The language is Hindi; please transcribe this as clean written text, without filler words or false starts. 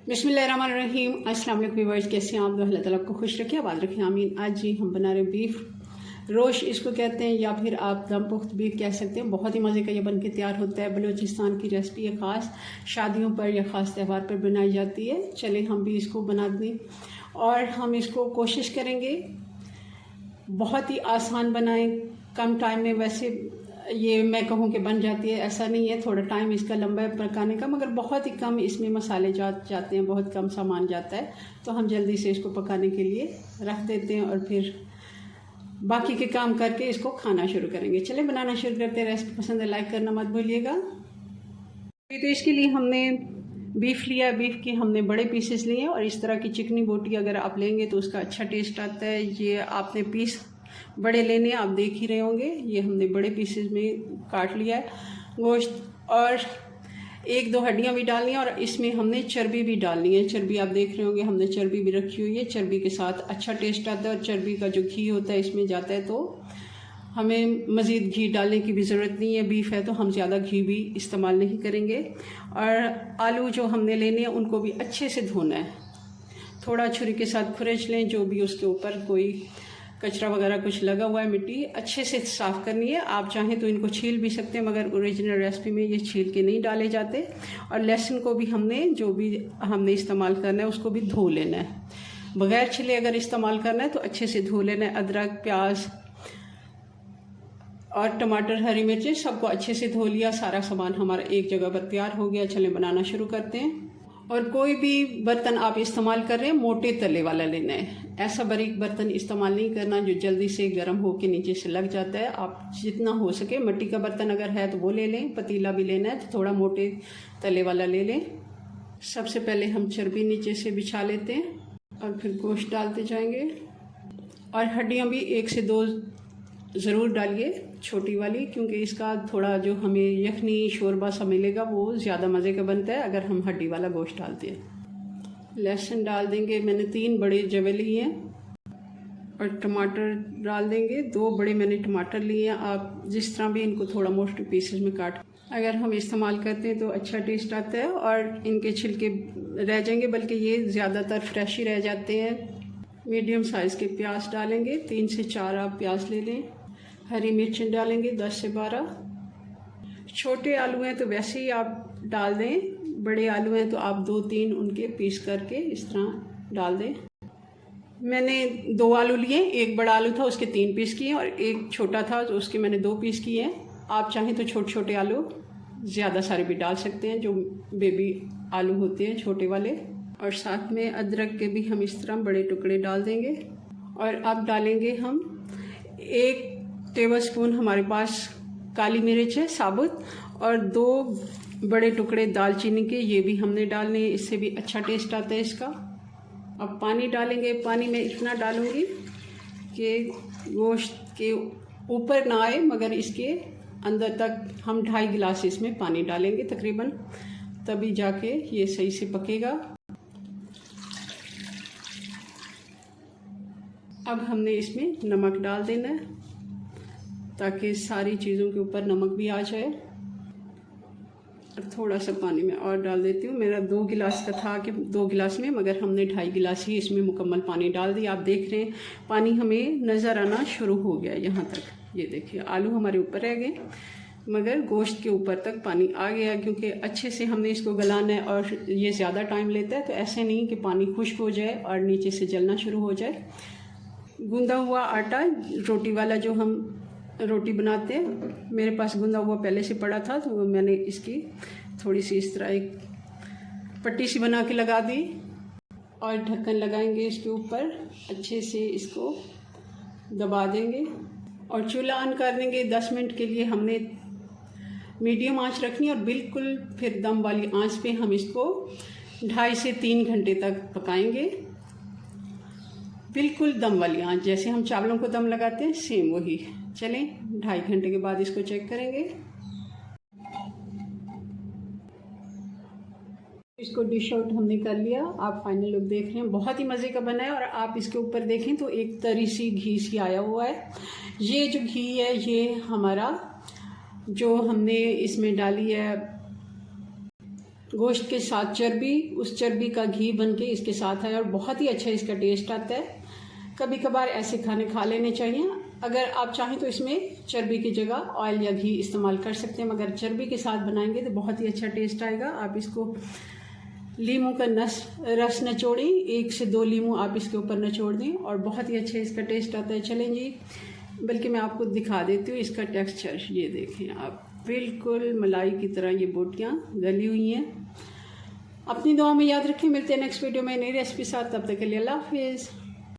बिस्मिल्लाहिर्रहमानिर्रहीम। अस्सलाम वालेकुम व्यूअर्स, कैसे हैं आप? अल्लाह ताला आपको खुश रखे, आबाद रखें, आमीन। आज जी हम बना रहे बीफ रोश इसको कहते हैं, या फिर आप दम पुख्त बीफ कह सकते हैं। बहुत ही मज़े का ये बन के तैयार होता है। बलूचिस्तान की रेसिपी है, ख़ास शादियों पर या ख़ास त्यौहार पर बनाई जाती है। चलें हम भी इसको बना दें और हम इसको कोशिश करेंगे बहुत ही आसान बनाएं, कम टाइम में। वैसे ये मैं कहूँ कि बन जाती है, ऐसा नहीं है, थोड़ा टाइम इसका लंबा है पकाने का, मगर बहुत ही कम इसमें मसाले जाते हैं, बहुत कम सामान जाता है। तो हम जल्दी से इसको पकाने के लिए रख देते हैं और फिर बाकी के काम करके इसको खाना शुरू करेंगे। चलें बनाना शुरू करते हैं। रेसिपी पसंद है लाइक करना मत भूलिएगा। तो इसके लिए हमने बीफ लिया, बीफ की हमने बड़े पीसेस लिए हैं और इस तरह की चिकनी बोटी अगर आप लेंगे तो उसका अच्छा टेस्ट आता है। ये आपने पीस बड़े लेने, आप देख ही रहे होंगे। ये हमने बड़े पीसेस में काट लिया है गोश्त, और एक दो हड्डियां भी डालनी है और इसमें हमने चर्बी भी डालनी है। चर्बी आप देख रहे होंगे, हमने चर्बी भी रखी हुई है। चर्बी के साथ अच्छा टेस्ट आता है और चर्बी का जो घी होता है इसमें जाता है, तो हमें मज़ीद घी डालने की भी ज़रूरत नहीं है। बीफ है तो हम ज़्यादा घी भी इस्तेमाल नहीं करेंगे। और आलू जो हमने लेने हैं उनको भी अच्छे से धोना है, थोड़ा छुरी के साथ खुरच लें, जो भी उसके ऊपर कोई कचरा वगैरह कुछ लगा हुआ है, मिट्टी अच्छे से साफ़ करनी है। आप चाहें तो इनको छील भी सकते हैं, मगर ओरिजिनल रेसिपी में ये छील के नहीं डाले जाते। और लहसुन को भी हमने जो भी हमने इस्तेमाल करना है उसको भी धो लेना है, बग़ैर छिले अगर इस्तेमाल करना है तो अच्छे से धो लेना है। अदरक, प्याज और टमाटर, हरी मिर्चें सबको अच्छे से धो लिया। सारा सामान हमारा एक जगह पर तैयार हो गया। चलें बनाना शुरू करते हैं। और कोई भी बर्तन आप इस्तेमाल कर रहे हैं मोटे तले वाला लेना है, ऐसा बारीक बर्तन इस्तेमाल नहीं करना जो जल्दी से गर्म होकर नीचे से लग जाता है। आप जितना हो सके मिट्टी का बर्तन अगर है तो वो ले लें, पतीला भी लेना है तो थोड़ा मोटे तले वाला ले लें। सबसे पहले हम चर्बी नीचे से बिछा लेते हैं और फिर गोश्त डालते जाएंगे। और हड्डियाँ भी 1 से 2 ज़रूर डालिए, छोटी वाली, क्योंकि इसका थोड़ा जो हमें यखनी शोरबा सा मिलेगा वो ज़्यादा मज़े का बनता है अगर हम हड्डी वाला गोश्त डालते हैं। लहसुन डाल देंगे, मैंने 3 बड़े जवे लिए हैं। और टमाटर डाल देंगे, 2 बड़े मैंने टमाटर लिए हैं। आप जिस तरह भी इनको थोड़ा मोटे पीसेस में काट अगर हम इस्तेमाल करते हैं तो अच्छा टेस्ट आता है और इनके छिलके रह जाएंगे, बल्कि ये ज़्यादातर फ्रेश ही रह जाते हैं। मीडियम साइज़ के प्याज डालेंगे, 3 से 4 आप प्याज ले लें। हरी मिर्चें डालेंगे 10 से 12। छोटे आलू हैं तो वैसे ही आप डाल दें, बड़े आलू हैं तो आप 2-3 उनके पीस करके इस तरह डाल दें। मैंने 2 आलू लिए, एक बड़ा आलू था उसके 3 पीस किए और एक छोटा था तो उसके मैंने 2 पीस किए हैं। आप चाहें तो छोटे छोटे आलू ज़्यादा सारे भी डाल सकते हैं, जो बेबी आलू होते हैं छोटे वाले। और साथ में अदरक के भी हम इस तरह बड़े टुकड़े डाल देंगे। और अब डालेंगे हम 1 टेबलस्पून हमारे पास काली मिर्च है साबुत, और 2 बड़े टुकड़े दालचीनी के, ये भी हमने डालने हैं, इससे भी अच्छा टेस्ट आता है इसका। अब पानी डालेंगे। पानी में इतना डालूंगी कि गोश्त के ऊपर ना आए, मगर इसके अंदर तक हम 2.5 गिलास इसमें पानी डालेंगे तकरीबन, तभी जाके ये सही से पकेगा। अब हमने इसमें नमक डाल देना है ताकि सारी चीज़ों के ऊपर नमक भी आ जाए। और थोड़ा सा पानी में और डाल देती हूँ। मेरा 2 गिलास का था कि 2 गिलास में, मगर हमने 2.5 गिलास ही इसमें मुकम्मल पानी डाल दिया। आप देख रहे हैं पानी हमें नज़र आना शुरू हो गया यहाँ तक। ये देखिए आलू हमारे ऊपर रह गए, मगर गोश्त के ऊपर तक पानी आ गया, क्योंकि अच्छे से हमने इसको गलाना है और ये ज़्यादा टाइम लेता है। तो ऐसे नहीं कि पानी खुश्क हो जाए और नीचे से जलना शुरू हो जाए। गूंदा हुआ आटा, रोटी वाला जो हम रोटी बनाते हैं, मेरे पास गूंदा हुआ पहले से पड़ा था तो मैंने इसकी थोड़ी सी इस तरह एक पट्टी सी बना के लगा दी। और ढक्कन लगाएंगे इसके ऊपर, अच्छे से इसको दबा देंगे और चूल्हा ऑन कर देंगे। 10 मिनट के लिए हमने मीडियम आंच रखनी है और बिल्कुल फिर दम वाली आंच पे हम इसको 2.5 से 3 घंटे तक पकाएंगे। बिल्कुल दम वाली आंच, जैसे हम चावलों को दम लगाते हैं सेम वही। चलें 2.5 घंटे के बाद इसको चेक करेंगे। इसको डिश आउट हमने कर लिया। आप फाइनल लुक देख रहे हैं, बहुत ही मज़े का बना है। और आप इसके ऊपर देखें तो एक तरी सी घी सी आया हुआ है। ये जो घी है ये हमारा जो हमने इसमें डाली है गोश्त के साथ चर्बी, उस चर्बी का घी बन के इसके साथ है और बहुत ही अच्छा इसका टेस्ट आता है। कभी कभार ऐसे खाने खा लेने चाहिए। अगर आप चाहें तो इसमें चर्बी की जगह ऑयल या घी इस्तेमाल कर सकते हैं, मगर चर्बी के साथ बनाएंगे तो बहुत ही अच्छा टेस्ट आएगा। आप इसको लीमू का रस निचोड़ें, 1 से 2 लीमू आप इसके ऊपर निचोड़ दें और बहुत ही अच्छा इसका टेस्ट आता है। चलें जी, बल्कि मैं आपको दिखा देती हूँ इसका टेक्सचर। ये देखें आप, बिल्कुल मलाई की तरह ये बोटियाँ गली हुई हैं। अपनी दुआ में याद रखें। मिलते हैं नेक्स्ट वीडियो में नई रेसिपी साथ। तब तक के लिए अल्लाह हाफिज़।